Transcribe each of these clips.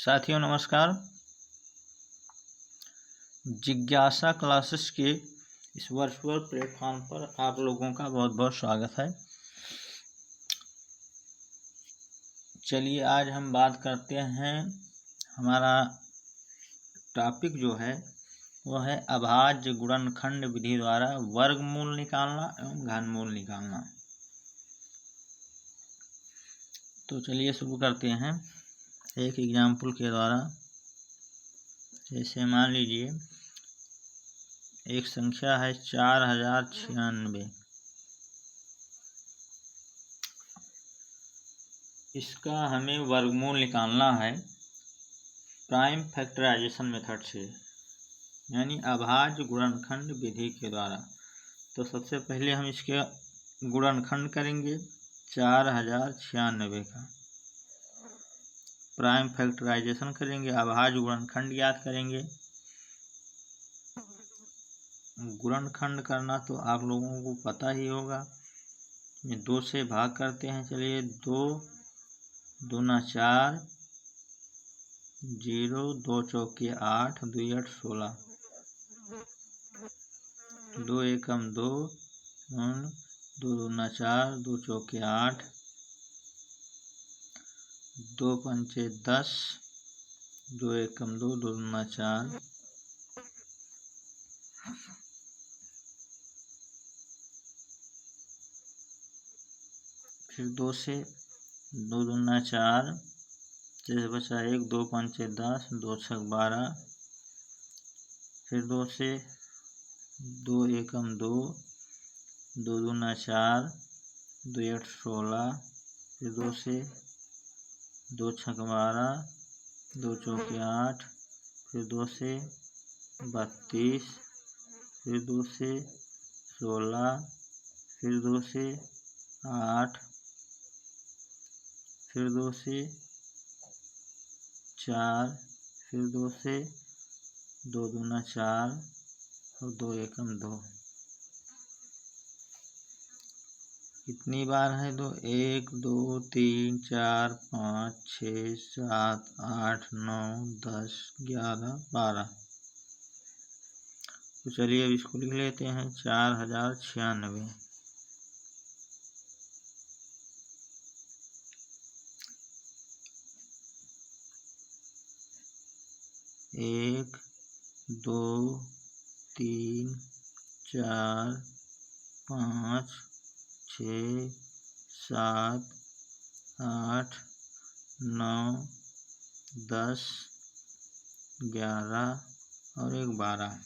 साथियों नमस्कार। जिज्ञासा क्लासेस के इस वर्चुअल प्लेटफॉर्म पर आप लोगों का बहुत बहुत स्वागत है। चलिए आज हम बात करते हैं, हमारा टॉपिक जो है वह है अभाज्य गुणनखंड विधि द्वारा वर्गमूल निकालना एवं घनमूल निकालना। तो चलिए शुरू करते हैं एक एग्जाम्पल के द्वारा। जैसे मान लीजिए एक संख्या है 4096, इसका हमें वर्गमूल निकालना है प्राइम फैक्टराइजेशन मेथड से, यानी अभाज्य गुणनखंड विधि के द्वारा। तो सबसे पहले हम इसके गुणनखंड करेंगे 4096 का, प्राइम फैक्टराइजेशन करेंगे, अभाज्य गुणनखंड याद करेंगे। गुणनखंड करना तो आप लोगों को पता ही होगा, ये 2 से भाग करते हैं। चलिए 2 दूना 4, 0 2 चौके 8, 2 8 16, 2 एकम 2, 2 दूना 4, 2 चौके 8, 2 पंचे 10, 2 एकम 2, 2 दूना 4, फिर 2 से 2 दूना 4, जैसे बचा 1, 2 पंचे 10, 2 छक 12, फिर 2 से 2 एकम 2, 2 दूना 4, 2 8 16, फिर 2 से 2 छक 12, 2 चौके 8, फिर 2 से 32, फिर 2 से 16, फिर 2 से 8, फिर 2 से 4, फिर 2 से 2 दूना 4 और 2 एकम 2। कितनी बार है 2? 1 2 3 4 5 6 7 8 9 10 11 12। तो चलिए अब इसको लिख लेते हैं 4096। 1 2 3 4 5 6 7 8 9 10 11 और 1 12।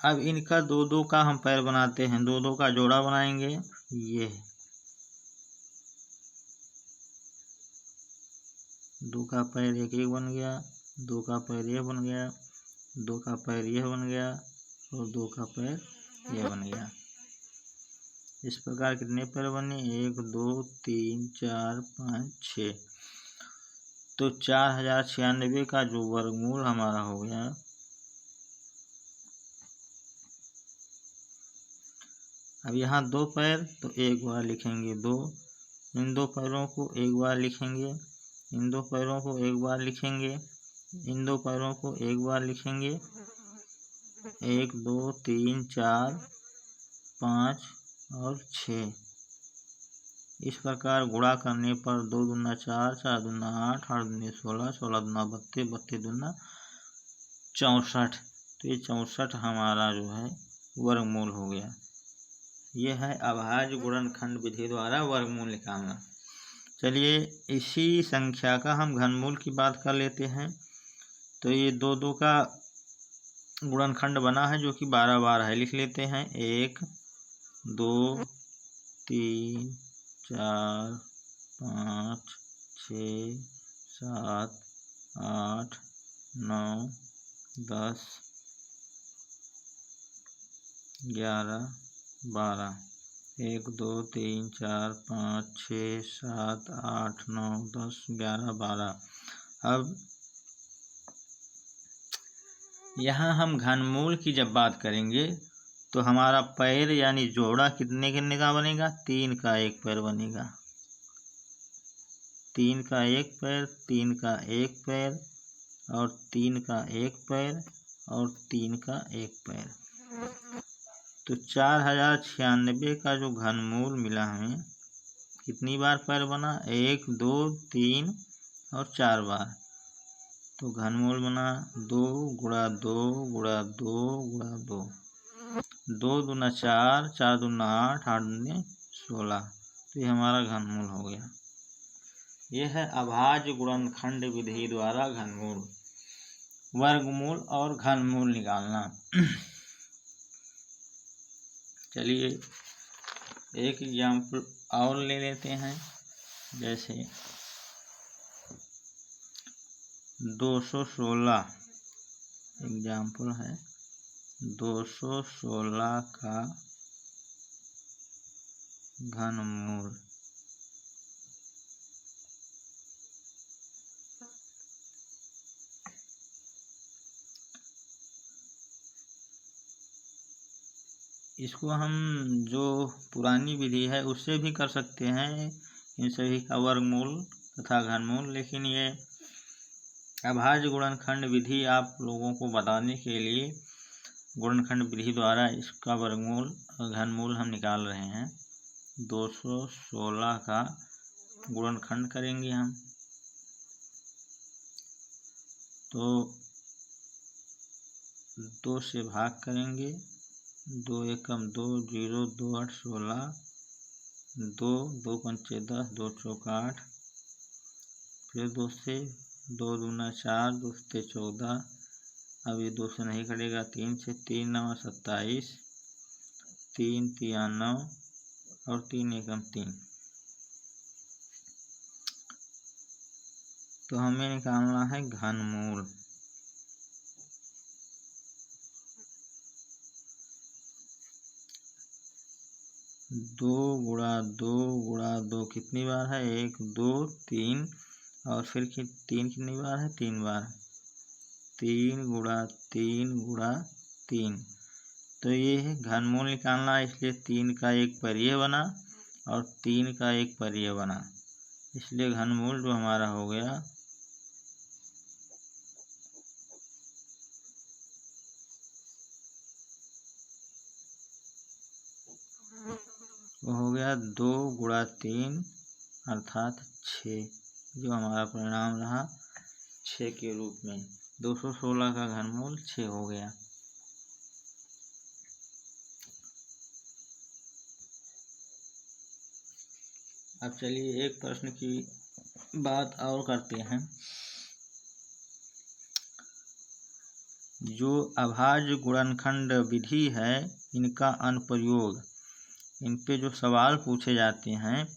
अब इनका 2-2 का हम पैर बनाते हैं, 2-2 का जोड़ा बनाएंगे। ये 2 का पैर 1-1 बन गया, 2 का पैर ये बन गया, 2 का पैर यह बन गया और 2 का पैर यह बन गया। इस प्रकार कितने पैर बने? 1 2 3 4 5 6। तो 4096 का जो वर्गमूल हमारा हो गया, अब यहाँ 2 पैर तो एक बार लिखेंगे 2, इन 2 पैरों को एक बार लिखेंगे, इन 2 पैरों को एक बार लिखेंगे, इन 2 पैरों को एक बार लिखेंगे। 1 2 3 4 5 और 6। इस प्रकार गुणा करने पर 2 दूना 4, 4 दूना 8, 8 दूनी 16, 16 दूना 32, 32 दूना 64। तो ये 64 हमारा जो है वर्गमूल हो गया। यह है अभाज्य गुणनखंड विधि द्वारा वर्गमूल निकालना। चलिए इसी संख्या का हम घनमूल की बात कर लेते हैं। तो ये 2-2 का गुणनखंड बना है जो कि 12 बार है, लिख लेते हैं। 1 2 3 4 5 6 7 8 9 10 11 12। 1 2 3 4 5 6 7 8 9 10 11 12। अब यहाँ हम घनमूल की जब बात करेंगे तो हमारा पैर यानी जोड़ा कितने कितने का बनेगा? 3 का एक पैर बनेगा। 3 का 1 पैर, 3 का 1 पैर और 3 का 1 पैर और 3 का 1 पैर। तो 4096 का जो घनमूल मिला हमें, कितनी बार पैर बना? 1 2 3 और 4 बार। तो घनमूल बना 2 गुणा 2 गुणा 2 गुणा 2, 2 दूना 4, 4 दूना 8, 8 दूनी 16। तो ये हमारा घनमूल हो गया। यह है अभाज्य गुणनखंड विधि द्वारा घनमूल, वर्गमूल और घनमूल निकालना। चलिए एक एग्जाम्पल और ले लेते हैं। जैसे 216 एग्जाम्पल है, 216 का घनमूल। इसको हम जो पुरानी विधि है उससे भी कर सकते हैं, इन सभी का वर्गमूल तथा घनमूल। लेकिन ये अभाज्य गुणनखंड विधि आप लोगों को बताने के लिए गुणनखंड विधि द्वारा इसका वर्गमूल और घनमूल हम निकाल रहे हैं। 216 का गुणनखंड करेंगे हम। तो 2 से भाग करेंगे, 2 एकम 2, 0 2 8 16, 2 2 पंचे 10, 2 चौका 8, फिर 2 से 2 दूना 4, 2 से 14, अब ये 2 से नहीं कटेगा, 3 से, 3 9 27, 3 3 9 और 3 एकम 3। तो हमें निकालना है घनमूल। दो गुणा दो कितनी बार है? 1 2 3 और फिर 3 कितनी बार है? 3 बार। 3 गुणा 3। तो ये है घनमूल निकालना, इसलिए 3 का 1 परिय बना और 3 का 1 परिय बना, इसलिए घनमूल जो हमारा हो गया वो हो गया 2 गुणा 3 अर्थात 6, जो हमारा परिणाम रहा 6 के रूप में। 216 का घनमूल 6 हो गया। अब चलिए एक प्रश्न की बात और करते हैं। जो अभाज्य गुणनखंड विधि है, इनका अनुप्रयोग, इन पे जो सवाल पूछे जाते हैं,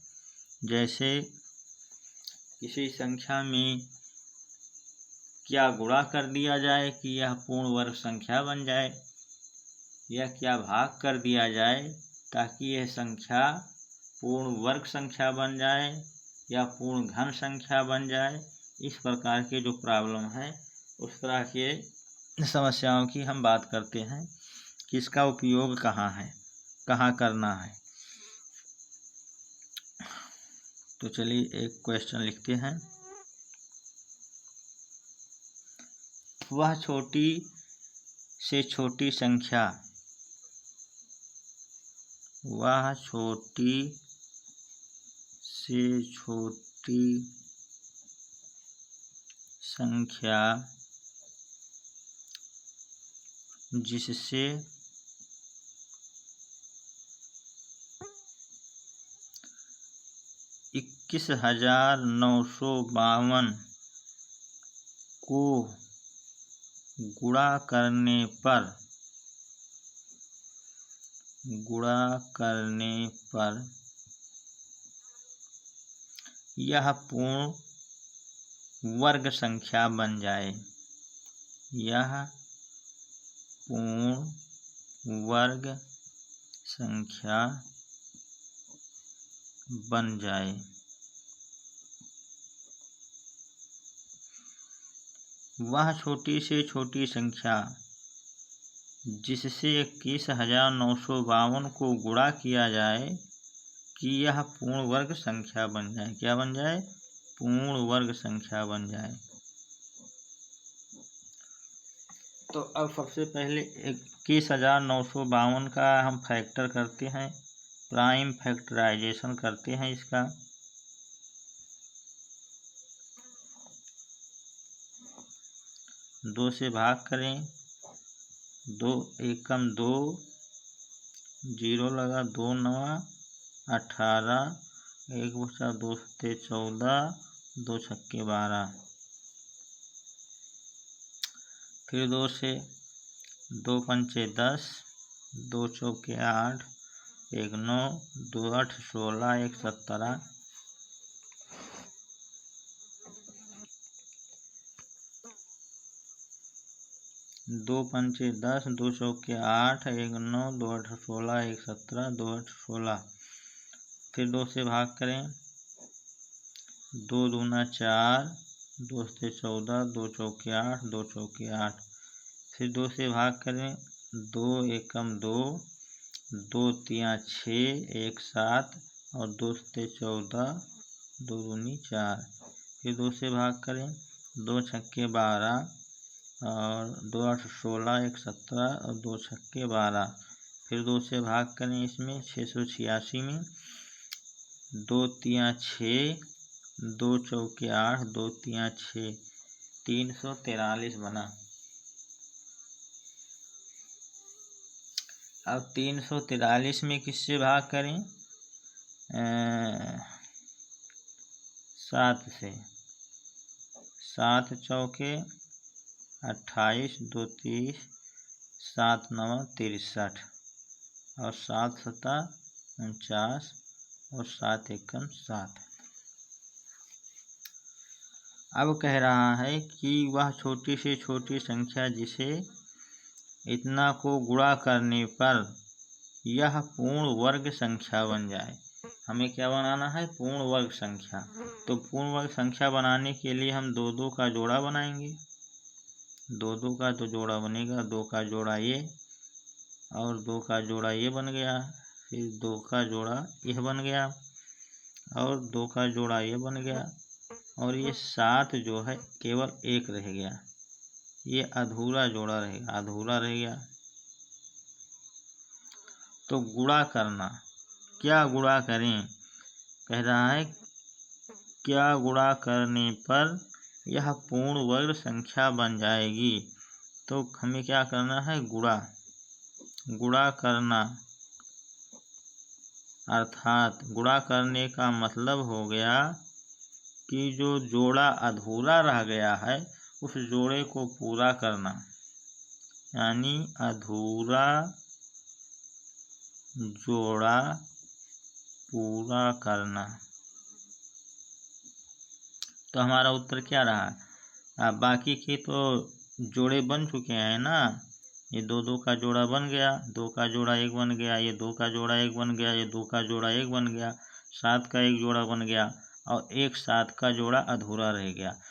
जैसे किसी संख्या में क्या गुणा कर दिया जाए कि यह पूर्ण वर्ग संख्या बन जाए, या क्या भाग कर दिया जाए ताकि यह संख्या पूर्ण वर्ग संख्या बन जाए या पूर्ण घन संख्या बन जाए। इस प्रकार के जो प्रॉब्लम है, उस तरह के समस्याओं की हम बात करते हैं कि इसका उपयोग कहाँ है, कहाँ करना है। तो चलिए एक क्वेश्चन लिखते हैं। वह छोटी से छोटी संख्या, वह छोटी से छोटी संख्या जिससे 21,952 को गुणा करने पर यह पूर्ण वर्ग संख्या बन जाए, यह पूर्ण वर्ग संख्या बन जाए। वह छोटी से छोटी संख्या जिससे 21,952 को गुणा किया जाए कि यह पूर्ण वर्ग संख्या बन जाए। क्या बन जाए? पूर्ण वर्ग संख्या बन जाए। तो अब सबसे पहले 21,952 का हम फैक्टर करते हैं, प्राइम फैक्टराइजेशन करते हैं इसका। दो से भाग करें, 2 एकम 2, 0 लगा, 2 9 18, 1 बचा 2 सत्ते 14, 2 छक्के 12। फिर 2 से, 2 पंचे 10, 2 चौके 8, 1 9, 2 8 16, 1 17। 2 पंचे 10, 2 चौके 8, 1 9, 2 8 16, 1 17, 2 8 16। फिर 2 से भाग करें, 2 दूना 4, 2 से 14, 2 चौके 8, 2 चौके 8। फिर 2 से भाग करें, 2 एकम 2, 2 तिया 6, 1 7 और 2 से 14, 2 दूनी 4। फिर 2 से भाग करें, 2 छक्के 12 और 2 8 16, 1 17 और 2 छक्के 12। फिर 2 से भाग करें इसमें 686 में, 2 तिया 6, 2 चौके 8, 2 तिया 6, 343 बना। अब 343 में किससे भाग करें? 7 से। 7 चौके 28, 2 30, 7 9 63 और 7 7 49 और 7 एकम 7। अब कह रहा है कि वह छोटी से छोटी संख्या जिसे इतना को गुणा करने पर यह पूर्ण वर्ग संख्या बन जाए। हमें क्या बनाना है? पूर्ण वर्ग संख्या। तो पूर्ण वर्ग संख्या बनाने के लिए हम 2 2 का जोड़ा बनाएंगे। 2 2 का तो जोड़ा बनेगा, 2 का जोड़ा ये और 2 का जोड़ा ये बन गया। फिर 2 का जोड़ा यह बन गया और 2 का जोड़ा ये बन गया और ये 7 जो है केवल 1 रह गया। ये अधूरा जोड़ा रहेगा, अधूरा रह गया। तो गुणा करना, क्या गुणा करें? कह रहा है क्या गुणा करने पर यह पूर्ण वर्ग संख्या बन जाएगी। तो हमें क्या करना है? गुणा करना, अर्थात गुणा करने का मतलब हो गया कि जो जोड़ा अधूरा रह गया है उस जोड़े को पूरा करना, यानी अधूरा जोड़ा पूरा करना। तो हमारा उत्तर क्या रहा? बाकी के तो जोड़े बन चुके हैं ना। ये 2 2 का जोड़ा बन गया, 2 का जोड़ा 1 बन गया, ये 2 का जोड़ा 1 बन गया, ये 2 का जोड़ा 1 बन गया, 7 का एक जोड़ा बन गया और एक 7 का जोड़ा अधूरा रह गया।